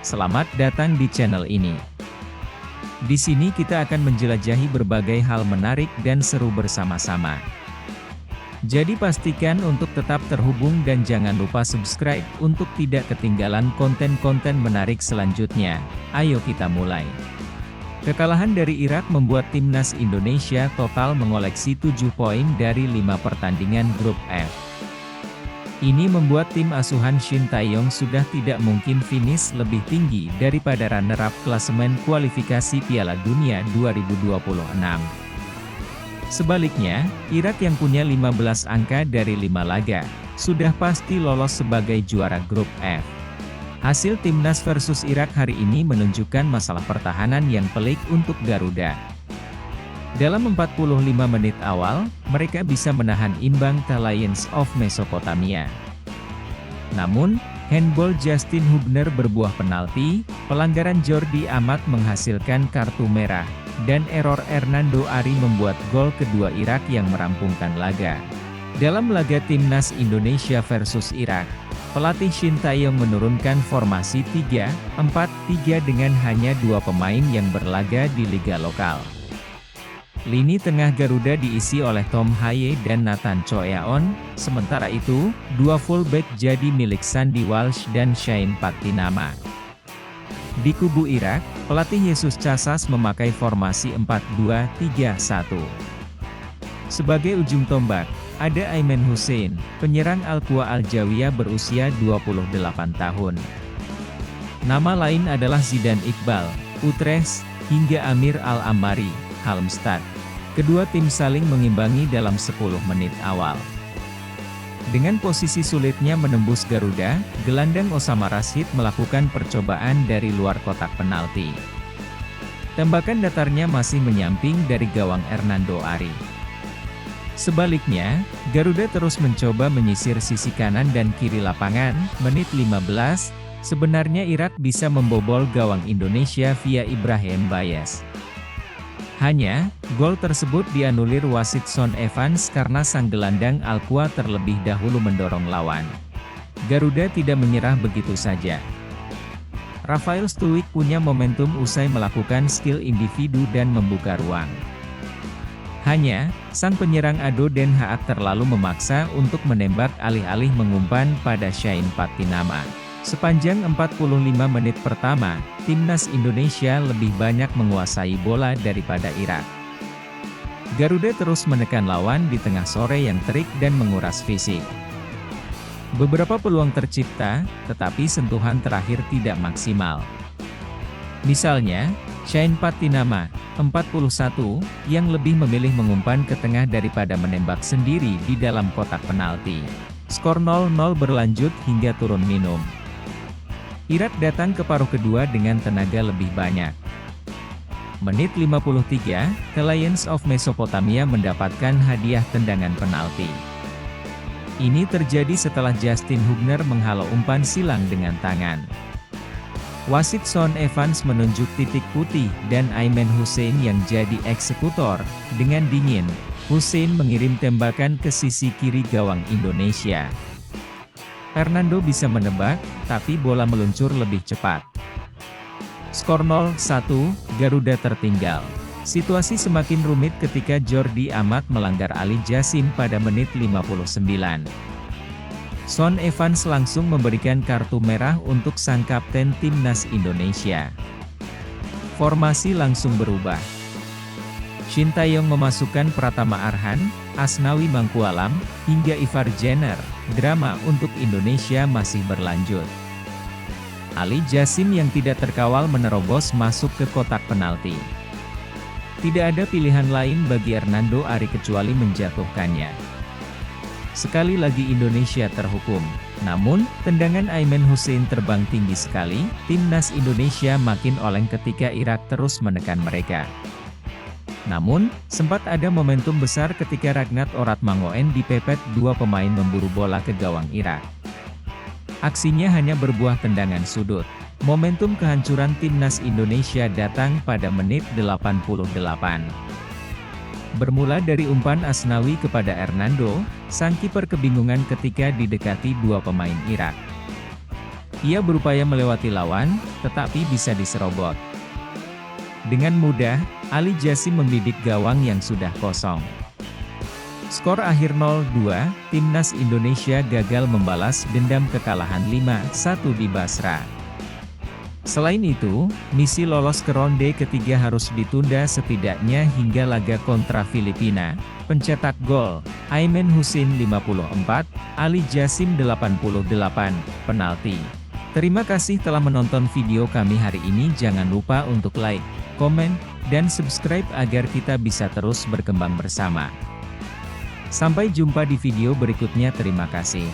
Selamat datang di channel ini. Di sini kita akan menjelajahi berbagai hal menarik dan seru bersama-sama. Jadi pastikan untuk tetap terhubung dan jangan lupa subscribe untuk tidak ketinggalan konten-konten menarik selanjutnya. Ayo kita mulai. Kekalahan dari Irak membuat timnas Indonesia total mengoleksi 7 poin dari 5 pertandingan grup F. Ini membuat tim asuhan Shin Tae-yong sudah tidak mungkin finish lebih tinggi daripada runner-up klasemen kualifikasi Piala Dunia 2026. Sebaliknya, Irak yang punya 15 angka dari 5 laga, sudah pasti lolos sebagai juara grup F. Hasil timnas versus Irak hari ini menunjukkan masalah pertahanan yang pelik untuk Garuda. Dalam 45 menit awal, mereka bisa menahan imbang The Lions of Mesopotamia. Namun, handball Justin Hubner berbuah penalti, pelanggaran Jordi Amat menghasilkan kartu merah, dan error Hernando Ari membuat gol kedua Irak yang merampungkan laga. Dalam laga timnas Indonesia versus Irak, pelatih Shin Tae-yong menurunkan formasi 3-4-3 dengan hanya 2 pemain yang berlaga di liga lokal. Lini tengah Garuda diisi oleh Tom Haye dan Nathan Choeaon, sementara itu, 2 fullback jadi milik Sandy Walsh dan Shane Pattinama. Di kubu Irak, pelatih Jesus Casas memakai formasi 4-2-3-1. Sebagai ujung tombak, ada Aimen Hussein, penyerang Al-Quwa Al-Jawiyah berusia 28 tahun. Nama lain adalah Zidan Iqbal, Utrecht, hingga Amir Al-Amari, Halmstad. Kedua tim saling mengimbangi dalam 10 menit awal. Dengan posisi sulitnya menembus Garuda, gelandang Osama Rashid melakukan percobaan dari luar kotak penalti. Tembakan datarnya masih menyamping dari gawang Hernando Ari. Sebaliknya, Garuda terus mencoba menyisir sisi kanan dan kiri lapangan. Menit 15, sebenarnya Irak bisa membobol gawang Indonesia via Ibrahim Bayes. Hanya, gol tersebut dianulir wasit Son Evans karena sang gelandang Al-Quwa terlebih dahulu mendorong lawan. Garuda tidak menyerah begitu saja. Rafael Stuik punya momentum usai melakukan skill individu dan membuka ruang. Hanya, sang penyerang Ado Den Haag terlalu memaksa untuk menembak alih-alih mengumpan pada Shane Pattinama. Sepanjang 45 menit pertama, timnas Indonesia lebih banyak menguasai bola daripada Irak. Garuda terus menekan lawan di tengah sore yang terik dan menguras fisik. Beberapa peluang tercipta, tetapi sentuhan terakhir tidak maksimal. Misalnya, Shane Pattinama, 41, yang lebih memilih mengumpan ke tengah daripada menembak sendiri di dalam kotak penalti. Skor 0-0 berlanjut hingga turun minum. Irak datang ke paruh kedua dengan tenaga lebih banyak. Menit 53, The Lions of Mesopotamia mendapatkan hadiah tendangan penalti. Ini terjadi setelah Justin Hubner menghalau umpan silang dengan tangan. Wasit Son Evans menunjuk titik putih dan Aimen Hussein yang jadi eksekutor. Dengan dingin, Hussein mengirim tembakan ke sisi kiri gawang Indonesia. Hernando bisa menebak, tapi bola meluncur lebih cepat. Skor 0-1, Garuda tertinggal. Situasi semakin rumit ketika Jordi Amat melanggar Ali Jassim pada menit 59. Son Evans langsung memberikan kartu merah untuk sang kapten timnas Indonesia. Formasi langsung berubah. Shin Tae-yong memasukkan Pratama Arhan, Asnawi Mangkualam, hingga Ivar Jenner. Drama untuk Indonesia masih berlanjut. Ali Jassim yang tidak terkawal menerobos masuk ke kotak penalti. Tidak ada pilihan lain bagi Hernando Ari kecuali menjatuhkannya. Sekali lagi Indonesia terhukum. Namun, tendangan Aimen Hussein terbang tinggi sekali. Timnas Indonesia makin oleng ketika Irak terus menekan mereka. Namun, sempat ada momentum besar ketika Ragnat Oratmangoen dipepet 2 pemain memburu bola ke gawang Irak. Aksinya hanya berbuah tendangan sudut. Momentum kehancuran timnas Indonesia datang pada menit 88. Bermula dari umpan Asnawi kepada Hernando, sang kiper kebingungan ketika didekati 2 pemain Irak. Ia berupaya melewati lawan, tetapi bisa diserobot. Dengan mudah, Ali Jasim membidik gawang yang sudah kosong. Skor akhir 0-2, Timnas Indonesia gagal membalas dendam kekalahan 5-1 di Basra. Selain itu, misi lolos ke ronde ketiga harus ditunda setidaknya hingga laga kontra Filipina. Pencetak gol, Aimen Husin 54, Ali Jasim 88, penalti. Terima kasih telah menonton video kami hari ini. Jangan lupa untuk like, komen, dan subscribe agar kita bisa terus berkembang bersama. Sampai jumpa di video berikutnya. Terima kasih.